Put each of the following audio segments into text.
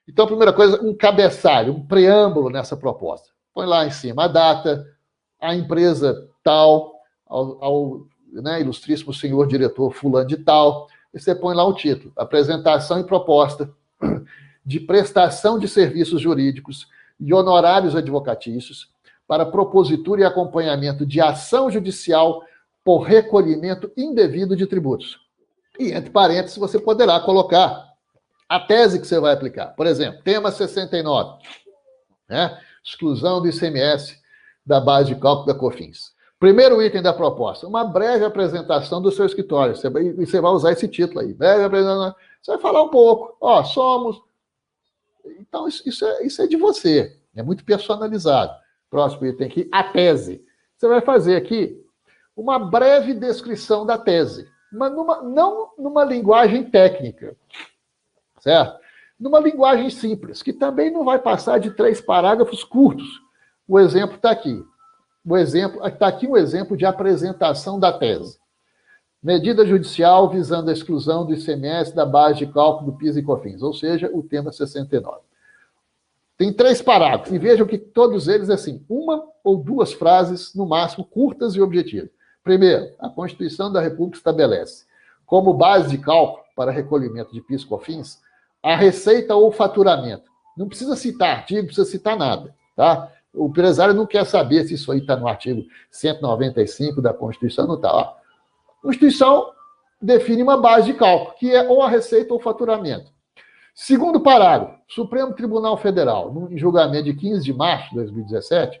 Então, a primeira coisa, um cabeçalho, um preâmbulo nessa proposta. Põe lá em cima a data, a empresa tal, né, ilustríssimo senhor diretor fulano de tal, e você põe lá o título, apresentação e proposta de prestação de serviços jurídicos e honorários advocatícios para propositura e acompanhamento de ação judicial por recolhimento indevido de tributos. E, entre parênteses, você poderá colocar a tese que você vai aplicar. Por exemplo, tema 69, né? Exclusão do ICMS da base de cálculo da COFINS. Primeiro item da proposta, uma breve apresentação do seu escritório. Você vai usar esse título aí. Breve apresentação. Você vai falar um pouco. Ó, somos... Então, isso é de você. É muito personalizado. Próximo item aqui, a tese. Você vai fazer aqui uma breve descrição da tese, mas não numa linguagem técnica, certo? Numa linguagem simples, que também não vai passar de 3 parágrafos curtos. O exemplo está aqui. Está aqui um exemplo de apresentação da tese. Medida judicial visando a exclusão do ICMS da base de cálculo do PIS e COFINS, ou seja, o tema 69. Tem 3 parágrafos, e vejam que todos eles, assim, 1 ou 2 frases, no máximo, curtas e objetivas. Primeiro, a Constituição da República estabelece, como base de cálculo para recolhimento de PIS e COFINS, a receita ou faturamento. Não precisa citar artigo, não precisa citar nada, tá? O empresário não quer saber se isso aí está no artigo 195 da Constituição, não está. A Constituição define uma base de cálculo, que é ou a receita ou o faturamento. Segundo parágrafo, Supremo Tribunal Federal, no julgamento de 15 de março de 2017,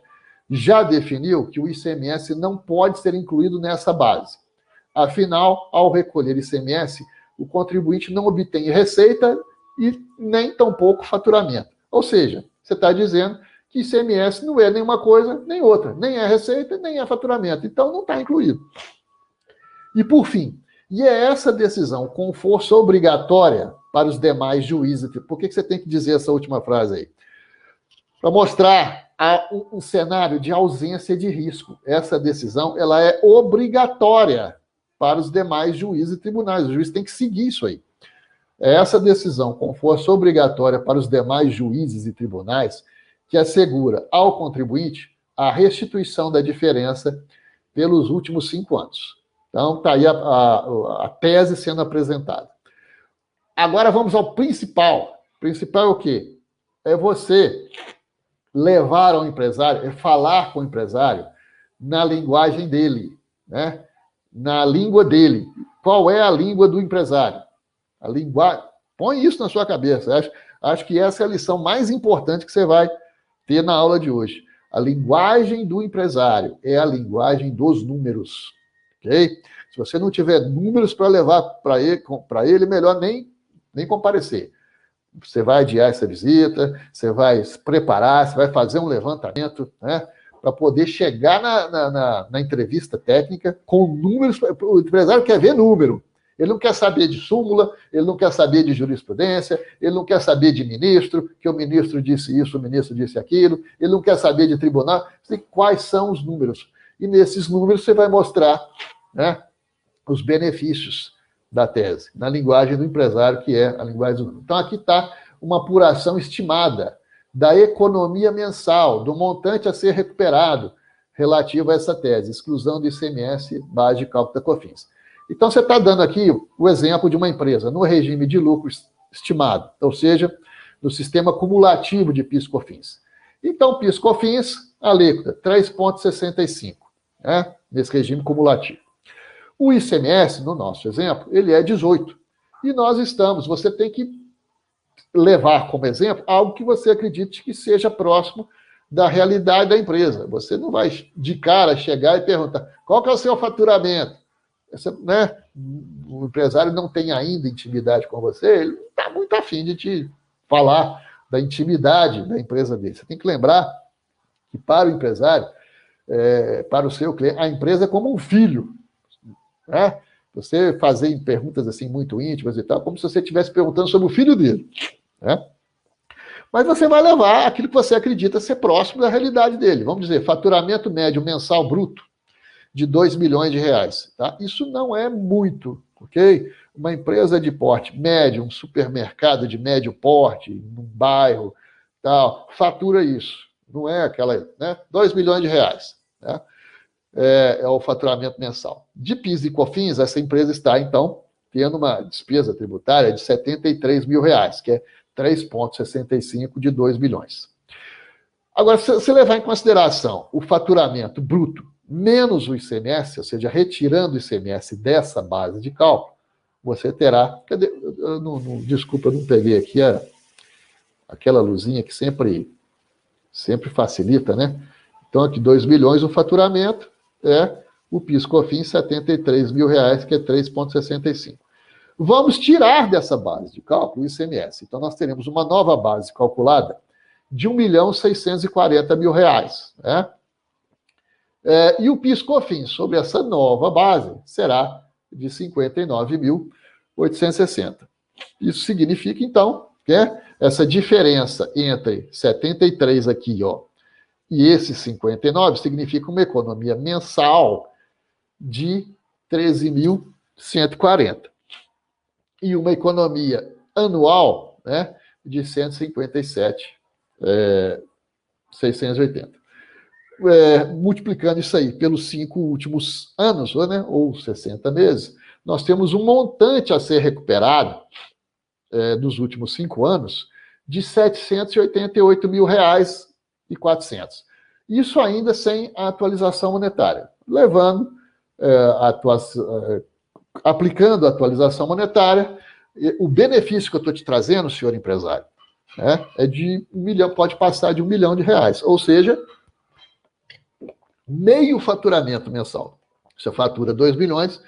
já definiu que o ICMS não pode ser incluído nessa base. Afinal, ao recolher ICMS, o contribuinte não obtém receita e nem tampouco faturamento. Ou seja, você está dizendo que ICMS não é nenhuma coisa nem outra, nem é receita, nem é faturamento. Então, não está incluído. E, por fim, e é essa decisão com força obrigatória para os demais juízes. Por que você tem que dizer essa última frase aí? Para mostrar um cenário de ausência de risco. Essa decisão ela é obrigatória para os demais juízes e tribunais. O juiz tem que seguir isso aí. É essa decisão com força obrigatória para os demais juízes e tribunais que assegura ao contribuinte a restituição da diferença pelos últimos 5 anos. Então, está aí a tese sendo apresentada. Agora vamos ao principal. O principal é o quê? É você levar ao empresário, é falar com o empresário na linguagem dele, né? Na língua dele. Qual é a língua do empresário? A linguagem. Põe isso na sua cabeça. Acho que essa é a lição mais importante que você vai ter na aula de hoje. A linguagem do empresário é a linguagem dos números. Ok? Se você não tiver números para levar para ele, melhor nem comparecer. Você vai adiar essa visita, você vai se preparar, você vai fazer um levantamento, né, para poder chegar na entrevista técnica com números. O empresário quer ver número. Ele não quer saber de súmula, ele não quer saber de jurisprudência, ele não quer saber de ministro, que o ministro disse isso, o ministro disse aquilo, ele não quer saber de tribunal. Quais são os números? E nesses números você vai mostrar, né, os benefícios da tese, na linguagem do empresário, que é a linguagem do número. Então, aqui está uma apuração estimada da economia mensal, do montante a ser recuperado relativo a essa tese, exclusão do ICMS, base de cálculo da COFINS. Então, você está dando aqui o exemplo de uma empresa no regime de lucro estimado, ou seja, no sistema cumulativo de PIS/COFINS. Então, PIS/COFINS, alíquota 3,65, né, nesse regime cumulativo. O ICMS, no nosso exemplo, ele é 18. E você tem que levar como exemplo algo que você acredite que seja próximo da realidade da empresa. Você não vai de cara chegar e perguntar qual que é o seu faturamento. Né? O empresário não tem ainda intimidade com você, ele não está muito afim de te falar da intimidade da empresa dele. Você tem que lembrar que para o empresário, para o seu cliente, a empresa é como um filho. Né? Você fazer perguntas assim muito íntimas e tal, como se você estivesse perguntando sobre o filho dele. Né? Mas você vai levar aquilo que você acredita ser próximo da realidade dele. Vamos dizer, faturamento médio mensal bruto de R$2 milhões. Tá? Isso não é muito ok? Uma empresa de porte médio, um supermercado de médio porte, num bairro, tal, fatura isso. Não é aquela, né? 2 milhões de reais, né? É o faturamento mensal. De PIS e COFINS, essa empresa está, então, tendo uma despesa tributária de 73 mil reais, que é 3,65 de 2 milhões. Agora, se você levar em consideração o faturamento bruto menos o ICMS, ou seja, retirando o ICMS dessa base de cálculo, você terá... Cadê? Desculpa, eu não peguei aqui aquela luzinha que sempre facilita, né? Então, aqui 2 milhões o faturamento, o PIS/COFINS 73 mil reais, que é 3,65. Vamos tirar dessa base de cálculo o ICMS. Então, nós teremos uma nova base calculada de 1.640.000 reais. Né? E o PIS/COFINS sobre essa nova base será de 59.860. Isso significa, então, que essa diferença entre 73 aqui, ó, e esse 59 significa uma economia mensal de 13.140. E uma economia anual, né, de 157.680. Multiplicando isso aí pelos 5 últimos anos, né, ou 60 meses, nós temos um montante a ser recuperado dos últimos 5 anos de R$ 788.400. Isso ainda sem a atualização monetária, levando aplicando a atualização monetária, o benefício que eu estou te trazendo, senhor empresário, é de 1 milhão, pode passar de R$ 1 milhão, ou seja, meio faturamento mensal. Você fatura 2 milhões,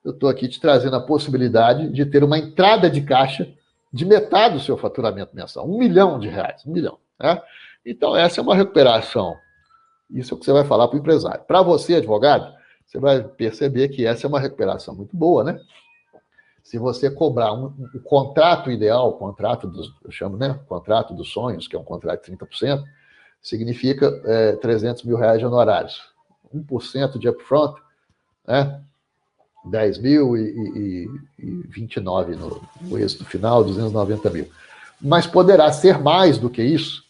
eu estou aqui te trazendo a possibilidade de ter uma entrada de caixa de metade do seu faturamento mensal, R$ 1 milhão, R$ 1 milhão. Né? Então, essa é uma recuperação. Isso é o que você vai falar para o empresário. Para você, advogado, você vai perceber que essa é uma recuperação muito boa, né? Se você cobrar um contrato ideal, eu chamo, né? Contrato dos sonhos, que é um contrato de 30%, significa 300 mil reais de honorários. 1% de upfront, né? 10 mil e 29 no êxito final, 290 mil. Mas poderá ser mais do que isso,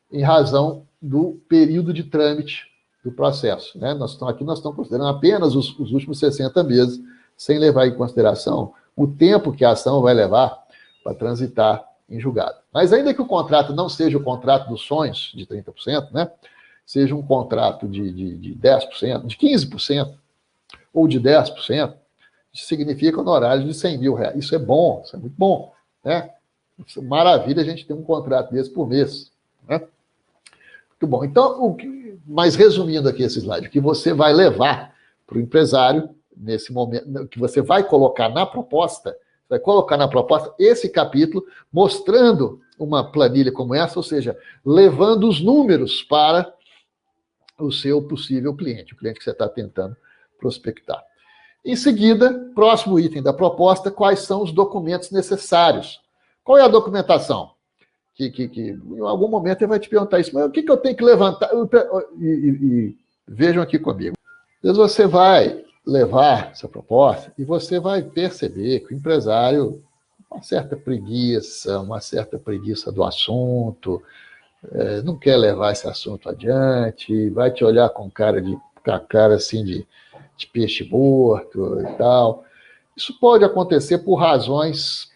em razão do período de trâmite do processo. Né? Nós estamos considerando apenas os últimos 60 meses, sem levar em consideração o tempo que a ação vai levar para transitar em julgado. Mas ainda que o contrato não seja o contrato dos sonhos de 30%, né? Seja um contrato de 10%, de 15%, ou de 10%, isso significa honorários de 100 mil reais. Isso é bom, isso é muito bom. Né? Maravilha a gente ter um contrato desse por mês. Né? Muito bom. Então, mas resumindo aqui esse slide, o que você vai levar para o empresário, nesse momento, o que você vai colocar na proposta, esse capítulo, mostrando uma planilha como essa, ou seja, levando os números para o seu possível cliente, o cliente que você está tentando prospectar. Em seguida, próximo item da proposta, quais são os documentos necessários? Qual é a documentação? Que em algum momento ele vai te perguntar isso, mas o que eu tenho que levantar? Vejam aqui comigo. Às vezes você vai levar essa proposta e você vai perceber que o empresário, uma certa preguiça do assunto, não quer levar esse assunto adiante, vai te olhar com a cara assim de peixe morto e tal. Isso pode acontecer por razões...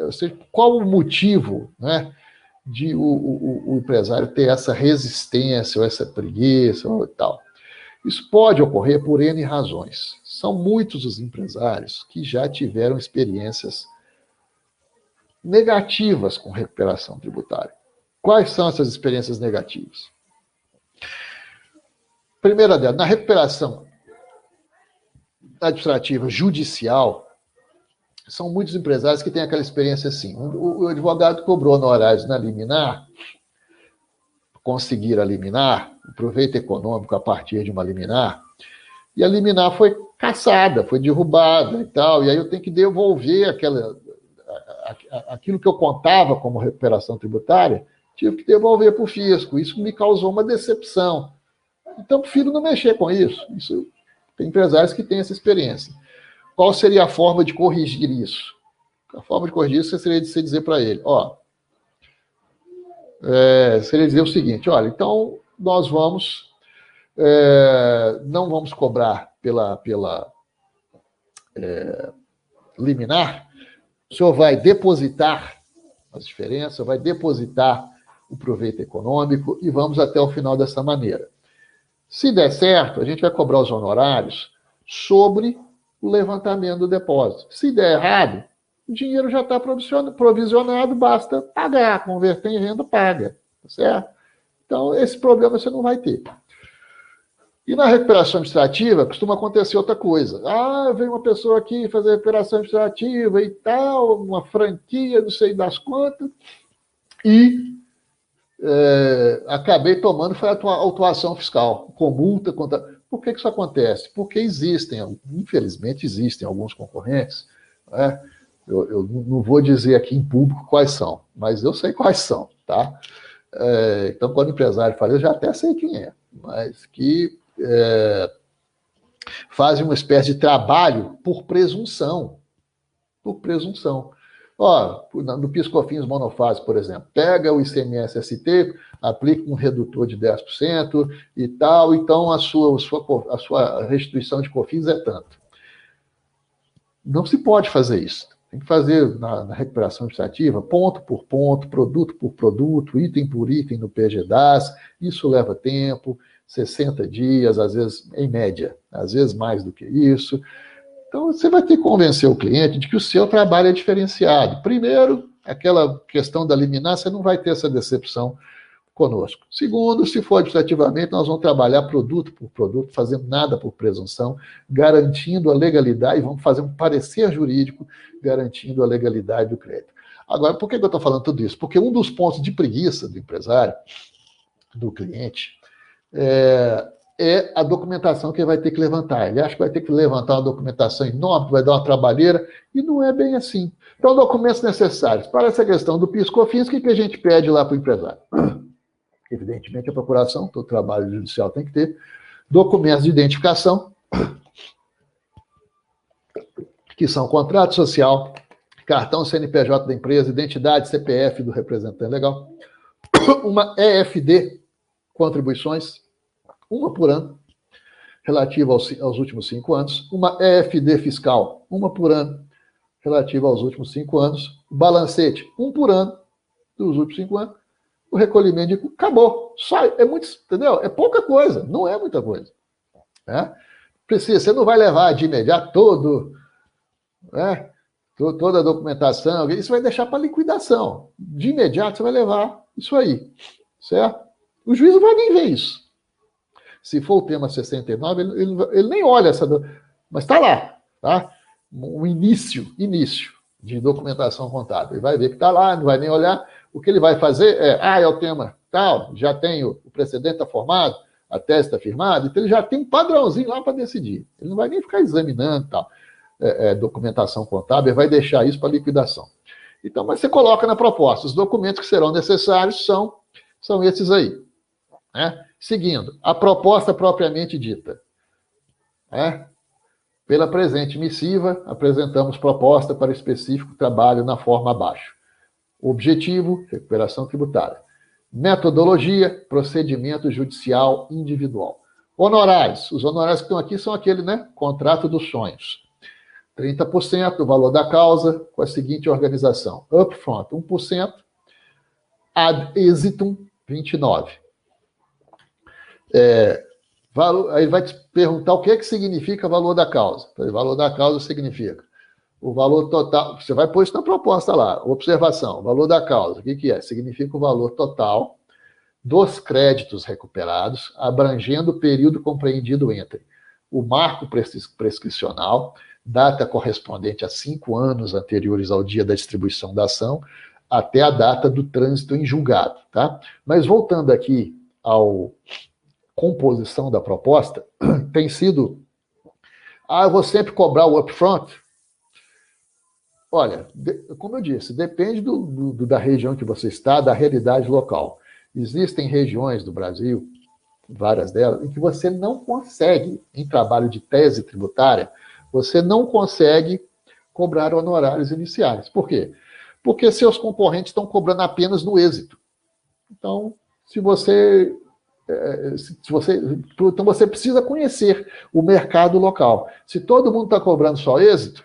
ou seja, qual o motivo, né, de o empresário ter essa resistência ou essa preguiça ou tal? Isso pode ocorrer por N razões. São muitos os empresários que já tiveram experiências negativas com recuperação tributária. Quais são essas experiências negativas? Primeira delas, na recuperação administrativa judicial, são muitos empresários que têm aquela experiência assim. O advogado cobrou honorários na liminar, conseguir a liminar, o proveito econômico a partir de uma liminar, e a liminar foi cassada, foi derrubada e tal, e aí eu tenho que devolver aquilo que eu contava como recuperação tributária, tive que devolver para o fisco. Isso me causou uma decepção. Então, prefiro não mexer com isso. Tem empresários que têm essa experiência. qual seria a forma de corrigir isso? A forma de corrigir isso seria de você dizer para ele, ó, seria dizer o seguinte, olha, então nós vamos, não vamos cobrar pela liminar, o senhor vai depositar as diferenças, vai depositar o proveito econômico e vamos até o final dessa maneira. Se der certo, a gente vai cobrar os honorários sobre o levantamento do depósito. Se der errado, o dinheiro já está provisionado, basta pagar, converter em renda, paga, tá certo? Então, esse problema você não vai ter. E na recuperação administrativa, costuma acontecer outra coisa. Vem uma pessoa aqui fazer recuperação administrativa e tal, uma franquia, não sei das quantas, e acabei tomando foi a autuação fiscal, com multa. Por que isso acontece? Porque infelizmente existem alguns concorrentes, né? Eu não vou dizer aqui em público quais são, mas eu sei quais são, tá? Então, quando o empresário fala, eu já até sei quem é, mas que fazem uma espécie de trabalho por presunção. Por presunção. No PIS/COFINS monofásico, por exemplo, pega o ICMS-ST, aplica um redutor de 10% e tal, então a sua restituição de COFINS é tanto. Não se pode fazer isso. Tem que fazer na recuperação administrativa, ponto por ponto, produto por produto, item por item no PGDAS. Isso leva tempo, 60 dias, às vezes, em média, às vezes mais do que isso. Então, você vai ter que convencer o cliente de que o seu trabalho é diferenciado. Primeiro, aquela questão da liminar, você não vai ter essa decepção conosco. Segundo, se for administrativamente, nós vamos trabalhar produto por produto, fazendo nada por presunção, garantindo a legalidade, e vamos fazer um parecer jurídico garantindo a legalidade do crédito. Agora, por que eu estou falando tudo isso? Porque um dos pontos de preguiça do empresário, do cliente, é a documentação que ele vai ter que levantar. Ele acha que vai ter que levantar uma documentação enorme, que vai dar uma trabalheira, e não é bem assim. Então, documentos necessários. Para essa questão do PIS/COFINS, o que a gente pede lá para o empresário? Evidentemente, a procuração, todo trabalho judicial tem que ter, documentos de identificação, que são contrato social, cartão CNPJ da empresa, identidade CPF do representante legal, uma EFD, contribuições, uma por ano, relativa aos últimos 5 anos, uma EFD fiscal, uma por ano, relativa aos últimos 5 anos, balancete, um por ano, dos últimos 5 anos, o recolhimento de... Acabou. Sai. É muito, entendeu? É pouca coisa, não é muita coisa. Né? Você não vai levar de imediato toda a documentação, isso vai deixar para liquidação. De imediato você vai levar isso aí. Certo? O juiz não vai nem ver isso. Se for o tema 69, ele nem olha essa... Mas está lá. Tá? Um início de documentação contábil. Ele vai ver que está lá, não vai nem olhar. O que ele vai fazer é o tema tal, já tem o precedente está formado, a tese está firmada, então ele já tem um padrãozinho lá para decidir. Ele não vai nem ficar examinando tal, documentação contábil, ele vai deixar isso para liquidação. Então, mas você coloca na proposta, os documentos que serão necessários são esses aí. Né? Seguindo, a proposta propriamente dita. Pela presente missiva, apresentamos proposta para específico trabalho na forma abaixo. Objetivo, recuperação tributária. Metodologia, procedimento judicial individual. Honorários. Os honorários que estão aqui são aquele, contrato dos sonhos. 30% do valor da causa, com a seguinte organização. Upfront, 1%. Ad exitum, 29%. Aí vai te perguntar o que é que significa valor da causa. O valor da causa significa o valor total, você vai pôr isso na proposta lá, observação, valor da causa, o que é? Significa o valor total dos créditos recuperados, abrangendo o período compreendido entre o marco prescricional, data correspondente a 5 anos anteriores ao dia da distribuição da ação, até a data do trânsito em julgado, tá? Mas voltando aqui à composição da proposta, tem sido, eu vou sempre cobrar o upfront. Olha, como eu disse, depende da região que você está, da realidade local. Existem regiões do Brasil, várias delas, em que você não consegue, em trabalho de tese tributária, você não consegue cobrar honorários iniciais. Por quê? Porque seus concorrentes estão cobrando apenas no êxito. Então, então você precisa conhecer o mercado local. Se todo mundo está cobrando só êxito,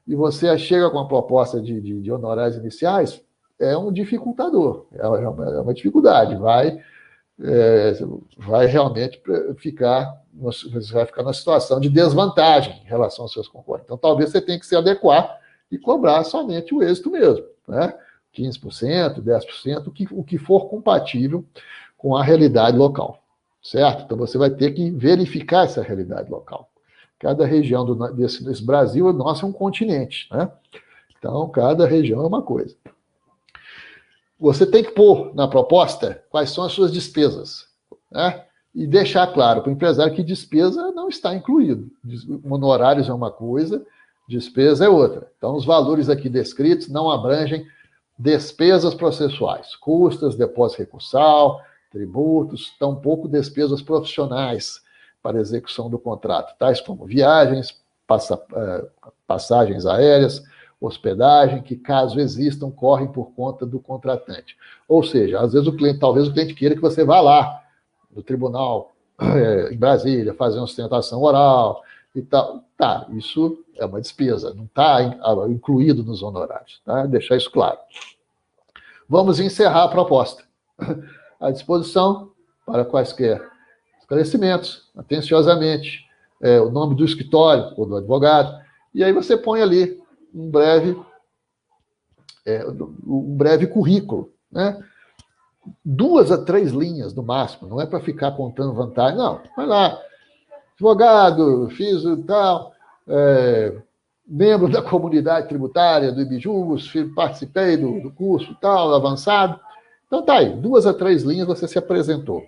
e você chega com uma proposta de honorários iniciais, é um dificultador, é uma dificuldade, vai realmente você vai ficar numa situação de desvantagem em relação aos seus concorrentes. Então, talvez você tenha que se adequar e cobrar somente o êxito mesmo, né? 15%, 10%, o que for compatível com a realidade local, certo? Então, você vai ter que verificar essa realidade local. Cada região desse Brasil, nosso é um continente, né? Então, cada região é uma coisa. Você tem que pôr na proposta quais são as suas despesas, né? E deixar claro para o empresário que despesa não está incluído. Honorários é uma coisa, despesa é outra. Então, os valores aqui descritos não abrangem despesas processuais, custas, depósito recursal, tributos, tampouco despesas profissionais para execução do contrato, tais como viagens, passagens aéreas, hospedagem, que caso existam, correm por conta do contratante. Ou seja, às vezes talvez o cliente queira que você vá lá no tribunal em Brasília fazer uma sustentação oral e tal. Tá, isso é uma despesa, não está incluído nos honorários, tá? Deixar isso claro. Vamos encerrar a proposta. À disposição para quaisquer esclarecimentos, atenciosamente, o nome do escritório ou do advogado, e aí você põe ali um breve currículo, né? 2 a 3 linhas no máximo, não é para ficar contando vantagem, não. Vai lá, advogado, fiz tal, membro da comunidade tributária do IBJUS, participei do curso tal, avançado. Então tá aí, 2 a 3 linhas você se apresentou.